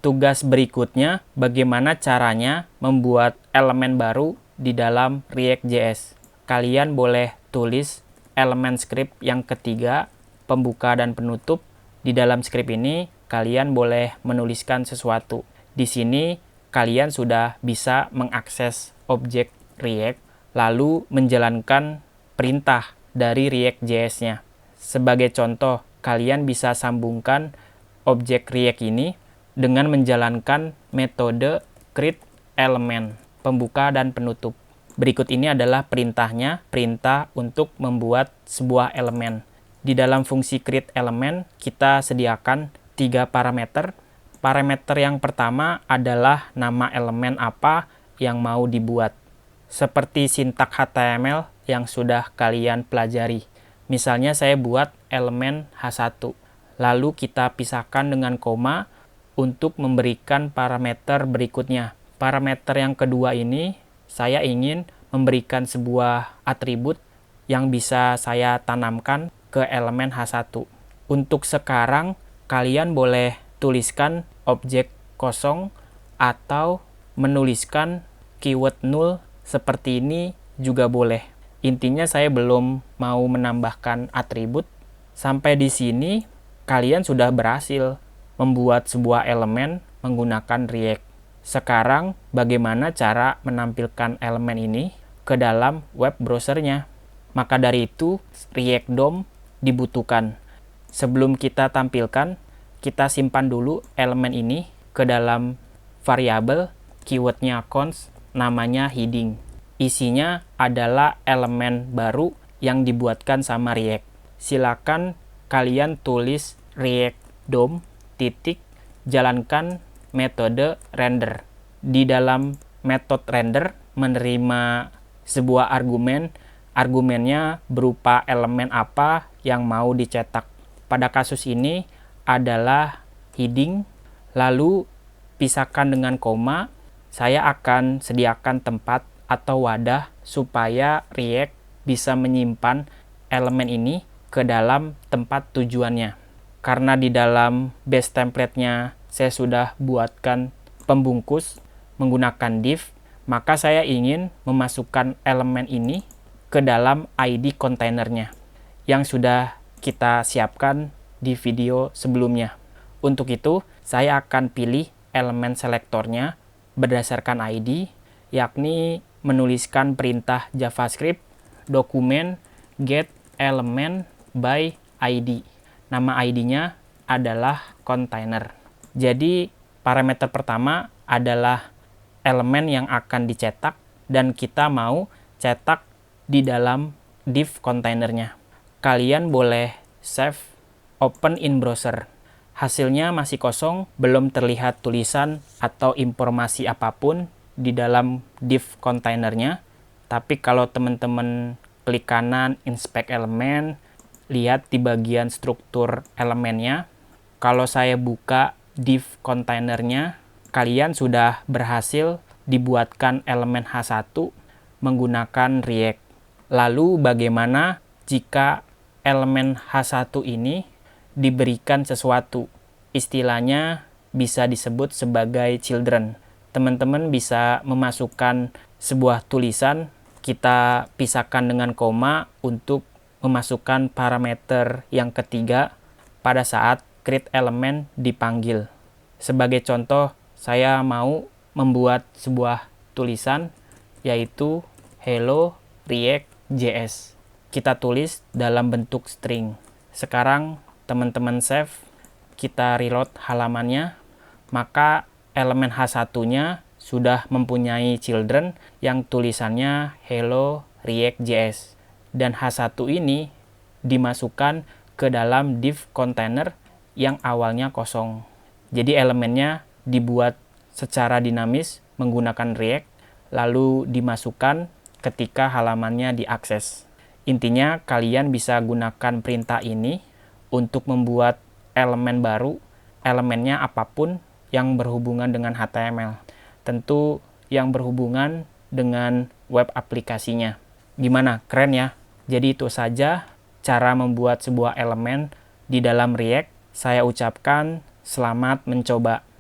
Tugas berikutnya, bagaimana caranya membuat elemen baru di dalam React.js. Kalian boleh tulis elemen script yang ketiga, pembuka dan penutup. Di dalam script ini, kalian boleh menuliskan sesuatu. Di sini, kalian sudah bisa mengakses objek React, lalu menjalankan perintah dari React.js-nya. Sebagai contoh, kalian bisa sambungkan objek React ini dengan menjalankan metode create element, pembuka dan penutup. Berikut ini adalah perintahnya, perintah untuk membuat sebuah elemen. Di dalam fungsi create element, kita sediakan 3 parameter. Parameter yang pertama adalah nama elemen apa yang mau dibuat. Seperti sintak HTML yang sudah kalian pelajari. Misalnya saya buat elemen H1. Lalu kita pisahkan dengan koma untuk memberikan parameter berikutnya. Parameter yang kedua ini, saya ingin memberikan sebuah atribut yang bisa saya tanamkan ke elemen H1. Untuk sekarang, kalian boleh tuliskan objek kosong atau menuliskan keyword null seperti ini juga boleh. Intinya saya belum mau menambahkan atribut. Sampai di sini, kalian sudah berhasil membuat sebuah elemen menggunakan React. Sekarang, bagaimana cara menampilkan elemen ini ke dalam web browsernya? Maka dari itu, React DOM dibutuhkan. Sebelum kita tampilkan, kita simpan dulu elemen ini ke dalam variabel, keywordnya const, namanya heading. Isinya adalah elemen baru yang dibuatkan sama React. Silakan kalian tulis React DOM titik jalankan metode render. Di dalam metode render menerima sebuah argumen. Argumennya berupa elemen apa yang mau dicetak. Pada kasus ini adalah heading. Lalu pisahkan dengan koma. Saya akan sediakan tempat atau wadah supaya React bisa menyimpan elemen ini ke dalam tempat tujuannya. Karena di dalam base template-nya saya sudah buatkan pembungkus menggunakan div, maka saya ingin memasukkan elemen ini ke dalam ID kontainernya yang sudah kita siapkan di video sebelumnya. Untuk itu, saya akan pilih elemen selektornya berdasarkan ID, yakni menuliskan perintah JavaScript dokumen get element by ID. Nama ID-nya adalah container. Jadi, parameter pertama adalah elemen yang akan dicetak dan kita mau cetak di dalam div kontainernya. Kalian boleh save, open in browser. Hasilnya masih kosong, belum terlihat tulisan atau informasi apapun di dalam div kontainernya. Tapi kalau teman-teman klik kanan, inspect elemen, lihat di bagian struktur elemennya. Kalau saya buka div kontainernya, kalian sudah berhasil dibuatkan elemen H1 menggunakan React. Lalu bagaimana jika elemen H1 ini diberikan sesuatu? Istilahnya bisa disebut sebagai children. Teman-teman bisa memasukkan sebuah tulisan, kita pisahkan dengan koma untuk memasukkan parameter yang ketiga pada saat create element dipanggil. Sebagai contoh, saya mau membuat sebuah tulisan yaitu hello React.js. Kita tulis dalam bentuk string. Sekarang teman-teman save, kita reload halamannya, maka elemen H1-nya sudah mempunyai children yang tulisannya hello React.js. Dan H1 ini dimasukkan ke dalam div container yang awalnya kosong. Jadi elemennya dibuat secara dinamis menggunakan React, lalu dimasukkan ketika halamannya diakses. Intinya kalian bisa gunakan perintah ini untuk membuat elemen baru, elemennya apapun yang berhubungan dengan HTML. Tentu yang berhubungan dengan web aplikasinya. Gimana? Keren ya? Jadi itu saja cara membuat sebuah elemen di dalam React. Saya ucapkan selamat mencoba.